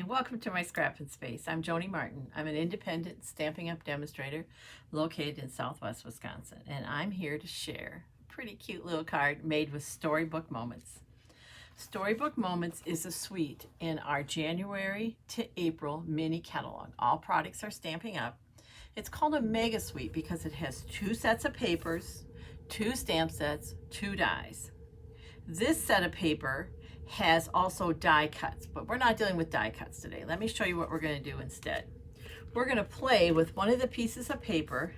and welcome to my Scrapping Space. I'm Joni Martin. I'm an independent Stampin' Up demonstrator located in Southwest Wisconsin, and I'm here to share a pretty cute little card made with Storybook Moments. Storybook Moments is a suite in our January to April mini catalog. All products are Stampin' Up. It's called a mega suite because it has 2 sets of papers, 2 stamp sets, 2 dies. This set of paper has also die cuts, but we're not dealing with die cuts today. Let me show you what we're going to do instead. We're going to play with one of the pieces of paper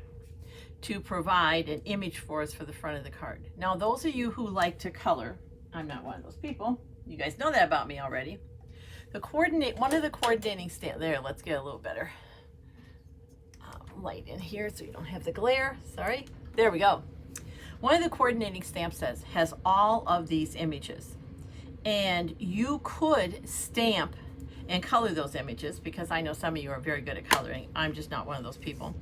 to provide an image for us for the front of the card. Now, those of you who like to color, I'm not one of those people. You guys know that about me already. One of the coordinating stamp, there, let's get a little better light in here so you don't have the glare. Sorry. There we go. One of the coordinating stamp sets has all of these images. And you could stamp and color those images because I know some of you are very good at coloring. I'm just not one of those people.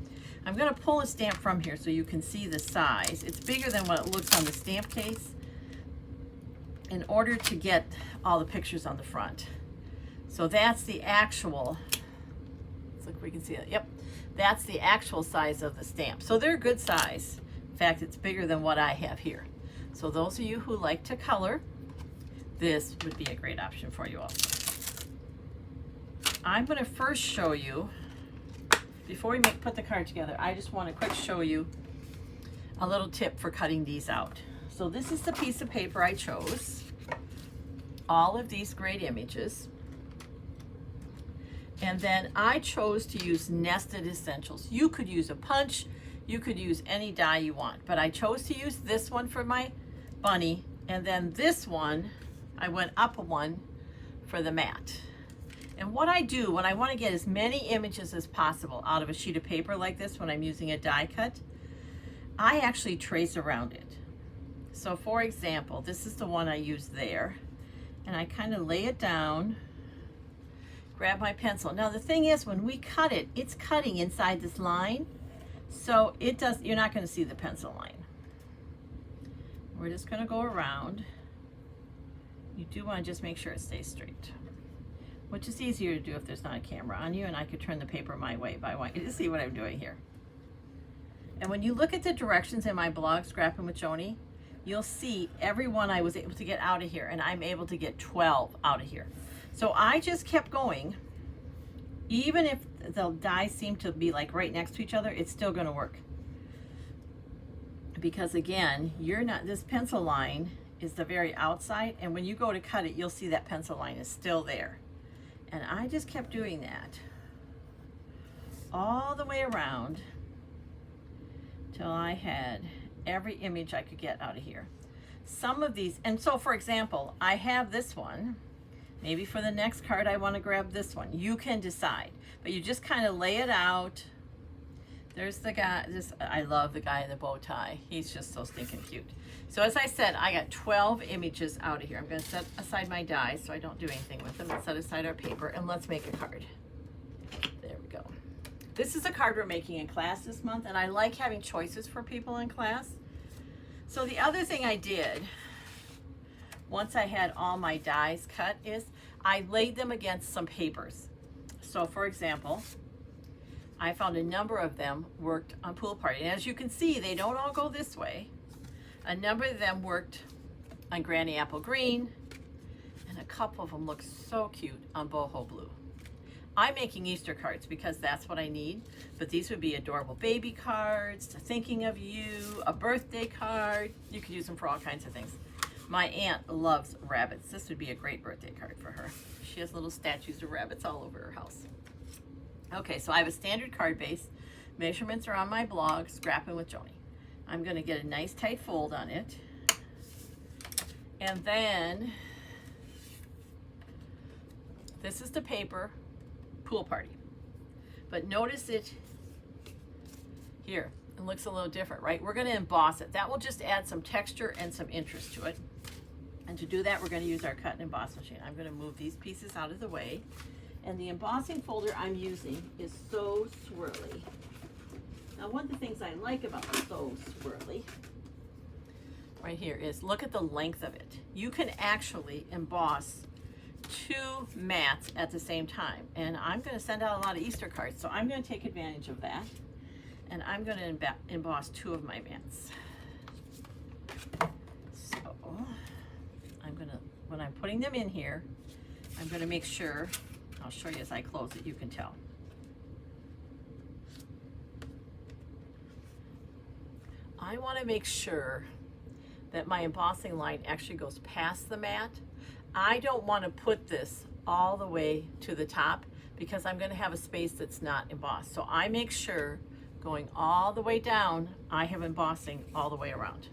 I'm going to pull a stamp from here so you can see the size. It's bigger than what it looks on the stamp case in order to get all the pictures on the front. So that's the actual, let's look if we can see it. Yep, that's the actual size of the stamp. So they're a good size. In fact, it's bigger than what I have here. So those of you who like to color, this would be a great option for you also. I'm going to first show you, before we put the card together, I just want to quick show you a little tip for cutting these out. So this is the piece of paper I chose. All of these great images. And then I chose to use Nested Essentials. You could use a punch, you could use any die you want, but I chose to use this one for my bunny, and then this one I went up one for the mat. And what I do when I want to get as many images as possible out of a sheet of paper like this when I'm using a die cut, I actually trace around it. So for example, this is the one I used there, and I kind of lay it down, grab my pencil. Now the thing is, when we cut it, it's cutting inside this line, so you're not going to see the pencil line. We're just going to go around. You do want to just make sure it stays straight, which is easier to do if there's not a camera on you, and I could turn the paper my way, but I want you to see what I'm doing here. And when you look at the directions in my blog, Scrapping with Joni, you'll see every one I was able to get out of here, and I'm able to get 12 out of here. So I just kept going. Even if the dies seem to be like right next to each other, it's still going to work. Because again, this pencil line is the very outside, and when you go to cut it, you'll see that pencil line is still there. And I just kept doing that all the way around till I had every image I could get out of here. Some of these, and so for example, I have this one. Maybe for the next card I want to grab this one. You can decide, but you just kind of lay it out. There's the guy, I love the guy in the bow tie. He's just so stinking cute. So as I said, I got 12 images out of here. I'm going to set aside my dies so I don't do anything with them. Let's set aside our paper and let's make a card. There we go. This is a card we're making in class this month, and I like having choices for people in class. So the other thing I did, once I had all my dies cut, is I laid them against some papers. So for example, I found a number of them worked on Pool Party. And as you can see, they don't all go this way. A number of them worked on Granny Apple Green, and a couple of them look so cute on Boho Blue. I'm making Easter cards because that's what I need, but these would be adorable baby cards, thinking of you, a birthday card. You could use them for all kinds of things. My aunt loves rabbits. This would be a great birthday card for her. She has little statues of rabbits all over her house. Okay, so I have a standard card base. Measurements are on my blog, Scrapping with Joni. I'm going to get a nice tight fold on it. And then, this is the paper, Pool Party. But notice it here. It looks a little different, right? We're going to emboss it. That will just add some texture and some interest to it. And to do that, we're going to use our cut and emboss machine. I'm going to move these pieces out of the way. And the embossing folder I'm using is So Swirly. Now, one of the things I like about So Swirly right here is look at the length of it. You can actually emboss two mats at the same time. And I'm going to send out a lot of Easter cards, so I'm going to take advantage of that. And I'm going to emboss two of my mats. So I'm going to, when I'm putting them in here, I'm going to make sure, I'll show you as I close it, you can tell. I want to make sure that my embossing line actually goes past the mat. I don't want to put this all the way to the top because I'm going to have a space that's not embossed. So I make sure going all the way down, I have embossing all the way around.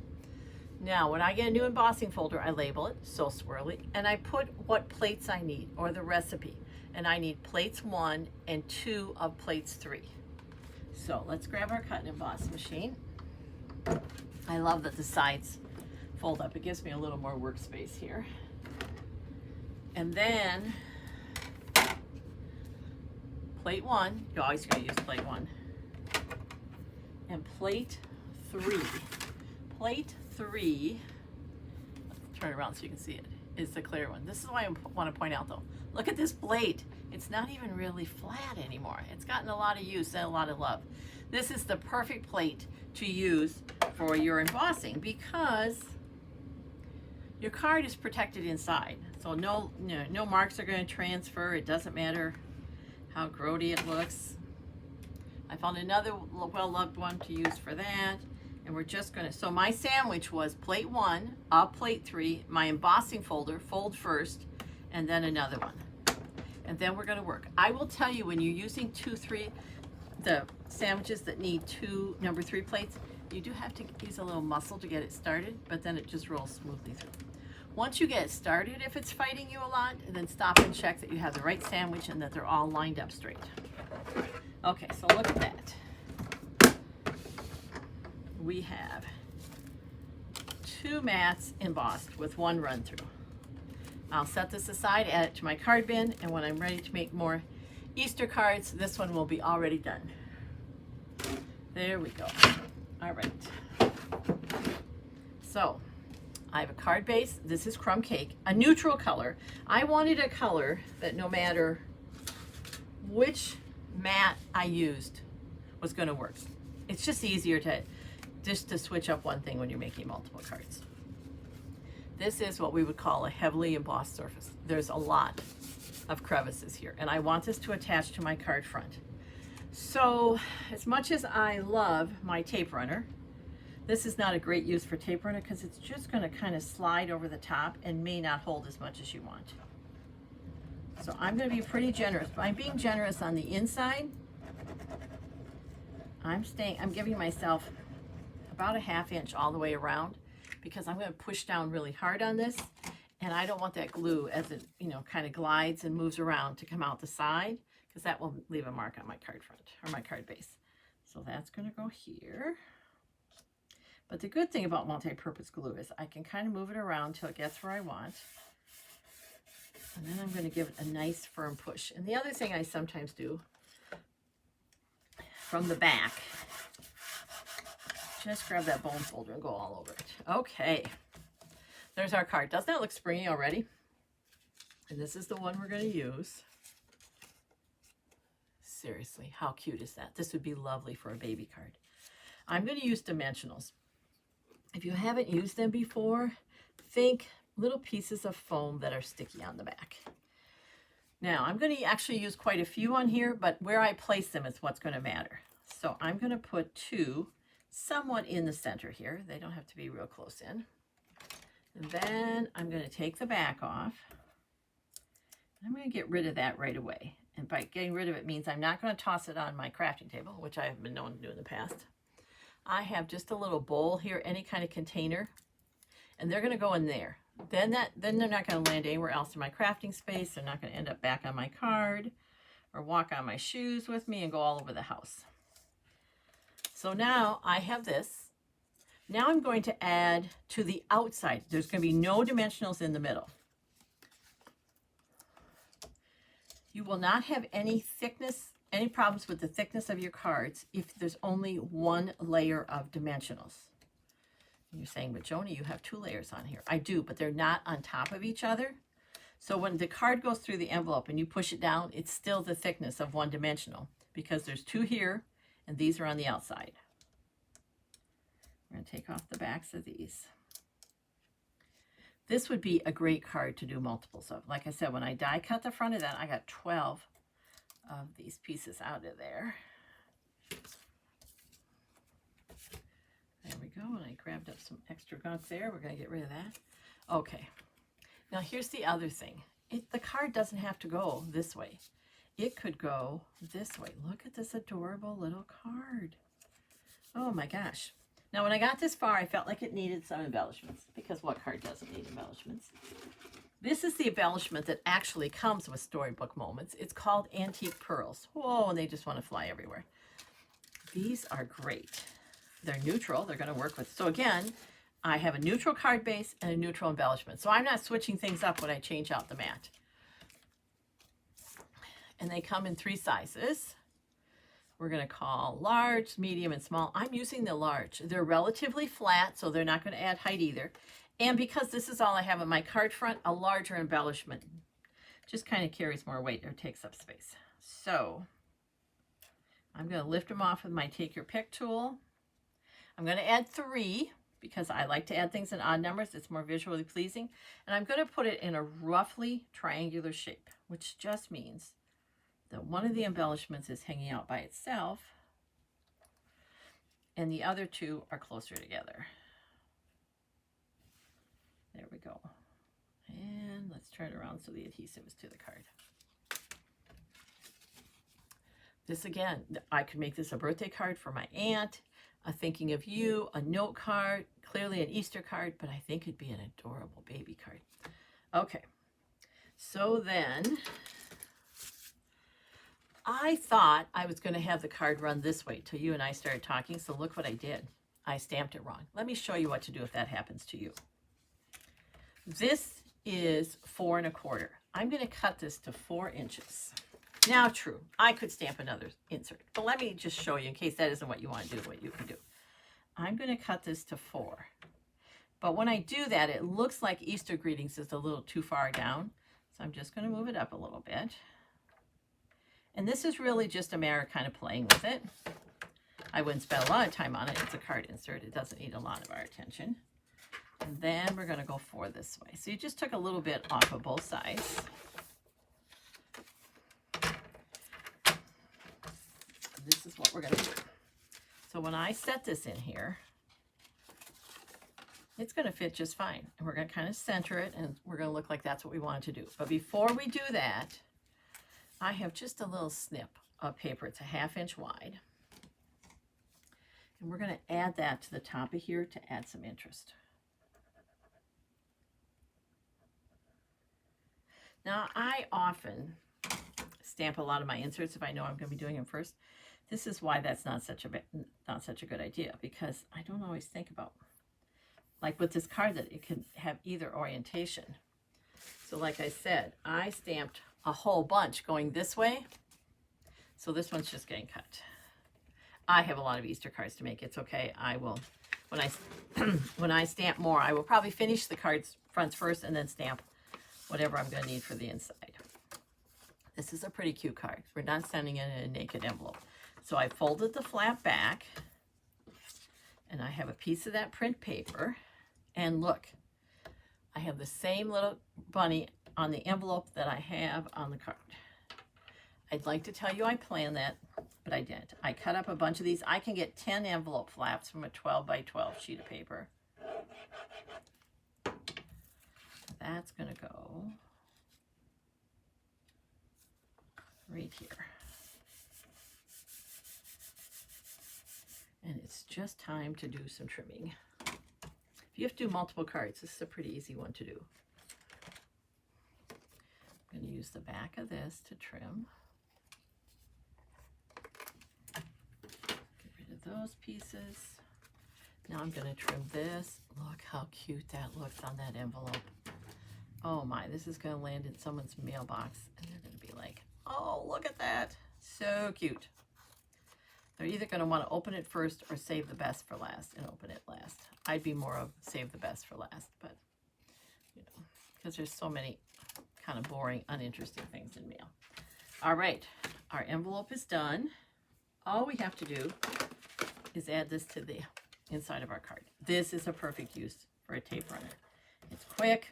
Now, when I get a new embossing folder, I label it, So Swirly, and I put what plates I need, or the recipe. And I need plates 1 and 2 of plates 3. So let's grab our cut and emboss machine. I love that the sides fold up. It gives me a little more workspace here. And then plate 1, you're always going to use plate 1. And plate 3. Plate 3, let's turn it around so you can see it, is the clear one. This is why I want to point out though. Look at this plate. It's not even really flat anymore. It's gotten a lot of use and a lot of love. This is the perfect plate to use for your embossing because your card is protected inside. So no marks are going to transfer. It doesn't matter how grody it looks. I found another well-loved one to use for that. And we're just going to, so my sandwich was plate 1, up plate 3, my embossing folder, fold first, and then another one. And then we're going to work. I will tell you when you're using the sandwiches that need 2 number 3 plates, you do have to use a little muscle to get it started, but then it just rolls smoothly through. Once you get it started, if it's fighting you a lot, then stop and check that you have the right sandwich and that they're all lined up straight. Okay, so look at that. We have 2 mats embossed with 1 run through. I'll set this aside, add it to my card bin, and when I'm ready to make more Easter cards, this one will be already done. There we go. All right. So I have a card base. This is Crumb Cake, a neutral color. I wanted a color that no matter which mat I used was going to work. It's just easier to switch up one thing when you're making multiple cards. This is what we would call a heavily embossed surface. There's a lot of crevices here, and I want this to attach to my card front. So as much as I love my tape runner, this is not a great use for tape runner because it's just going to kind of slide over the top and may not hold as much as you want. So I'm going to be pretty generous. By being generous on the inside, I'm giving myself about a ½ inch all the way around because I'm going to push down really hard on this, and I don't want that glue as it kind of glides and moves around to come out the side because that will leave a mark on my card front or my card base. So that's going to go here. But the good thing about multi-purpose glue is I can kind of move it around till it gets where I want. And then I'm going to give it a nice firm push. And the other thing I sometimes do from the back, just grab that bone folder and go all over it. Okay, there's our card. Doesn't that look springy already? And this is the one we're going to use. Seriously, how cute is that? This would be lovely for a baby card. I'm going to use dimensionals. If you haven't used them before, think little pieces of foam that are sticky on the back. Now, I'm going to actually use quite a few on here, but where I place them is what's going to matter. So I'm going to put 2 somewhat in the center here. They don't have to be real close in. And then I'm going to take the back off. I'm going to get rid of that right away. And by getting rid of it means I'm not going to toss it on my crafting table, which I have been known to do in the past. I have just a little bowl here, any kind of container, and they're going to go in there. Then they're not going to land anywhere else in my crafting space. They're not going to end up back on my card or walk on my shoes with me and go all over the house. So now I have this. Now I'm going to add to the outside. There's going to be no dimensionals in the middle. You will not have any thickness, any problems with the thickness of your cards if there's only 1 layer of dimensionals. And you're saying, but Joni, you have 2 layers on here. I do, but they're not on top of each other. So when the card goes through the envelope and you push it down, it's still the thickness of one dimensional because there's 2 here and these are on the outside. We're going to take off the backs of these. This would be a great card to do multiples of. Like I said, when I die cut the front of that, I got 12 of these pieces out of there. There we go. And I grabbed up some extra gunk there. We're going to get rid of that. Okay. Now here's the other thing. The card doesn't have to go this way. It could go this way. Look at this adorable little card. Oh my gosh. Now when I got this far, I felt like it needed some embellishments, because what card doesn't need embellishments? This is the embellishment that actually comes with Storybook Moments. It's called Antique Pearls. Whoa, and they just want to fly everywhere. These are great. They're neutral. They're going to work with. So again, I have a neutral card base and a neutral embellishment. So I'm not switching things up when I change out the mat. And they come in 3 sizes. We're going to call large, medium, and small. I'm using the large. They're relatively flat, so they're not going to add height either. And because this is all I have on my card front, a larger embellishment just kind of carries more weight or takes up space. So I'm going to lift them off with my Take Your Pick tool. I'm going to add 3 because I like to add things in odd numbers. It's more visually pleasing. And I'm going to put it in a roughly triangular shape, which just means that one of the embellishments is hanging out by itself and the other 2 are closer together. There we go. And let's turn it around so the adhesive is to the card. This again, I could make this a birthday card for my aunt, a thinking of you, a note card, clearly an Easter card, but I think it'd be an adorable baby card. Okay, so then I thought I was going to have the card run this way till you and I started talking, so look what I did. I stamped it wrong. Let me show you what to do if that happens to you. This is 4 1/4. I'm going to cut this to 4 inches. Now, true, I could stamp another insert, but let me just show you in case that isn't what you want to do, what you can do. I'm going to cut this to 4. But when I do that, it looks like Easter greetings is a little too far down. So I'm just going to move it up a little bit. And this is really just a matter of kind of playing with it. I wouldn't spend a lot of time on it. It's a card insert. It doesn't need a lot of our attention. And then we're going to go 4 this way. So you just took a little bit off of both sides. This is what we're going to do. So when I set this in here, it's going to fit just fine. And we're going to kind of center it, and we're going to look like that's what we wanted to do. But before we do that, I have just a little snip of paper. It's a 1/2 inch wide. And we're going to add that to the top of here to add some interest. Now, I often stamp a lot of my inserts if I know I'm going to be doing them first. This is why that's not such a good idea, because I don't always think about, like with this card, that it can have either orientation. So like I said, I stamped a whole bunch going this way, so this one's just getting cut. I have a lot of Easter cards to make. It's okay. I will, when I stamp more, I will probably finish the cards fronts first and then stamp whatever I'm going to need for the inside. This is a pretty cute card. We're not sending it in a naked envelope. So I folded the flap back, and I have a piece of that print paper, and look, I have the same little bunny on the envelope that I have on the card. I'd like to tell you I planned that, but I didn't. I cut up a bunch of these. I can get 10 envelope flaps from a 12 by 12 sheet of paper. That's going to go right here. And it's just time to do some trimming. If you have to do multiple cards, this is a pretty easy one to do. I'm going to use the back of this to trim. Get rid of those pieces. Now I'm going to trim this. Look how cute that looks on that envelope. Oh my, this is going to land in someone's mailbox, and they're going to be like, oh, look at that. So cute. They're either going to want to open it first or save the best for last and open it last. I'd be more of save the best for last, but, you know, because there's so many kind of boring, uninteresting things in mail. All right, our envelope is done. All we have to do is add this to the inside of our card. This is a perfect use for a tape runner. It's quick.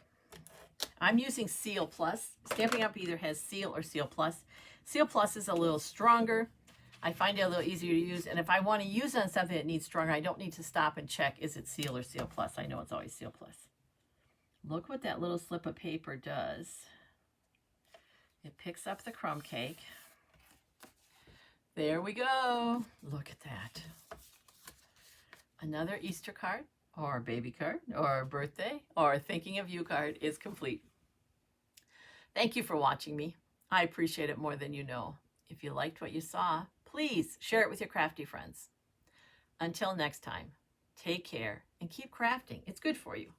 I'm using Seal Plus. Stampin' Up! Either has Seal or Seal Plus. Seal Plus is a little stronger. I find it a little easier to use, and if I want to use it on something that needs stronger, I don't need to stop and check, is it Seal or Seal Plus? I know it's always Seal Plus. Look what that little slip of paper does. It picks up the crumb cake. There we go. Look at that. Another Easter card, or baby card, or birthday, or thinking of you card is complete. Thank you for watching me. I appreciate it more than you know. If you liked what you saw, please share it with your crafty friends. Until next time, take care and keep crafting. It's good for you.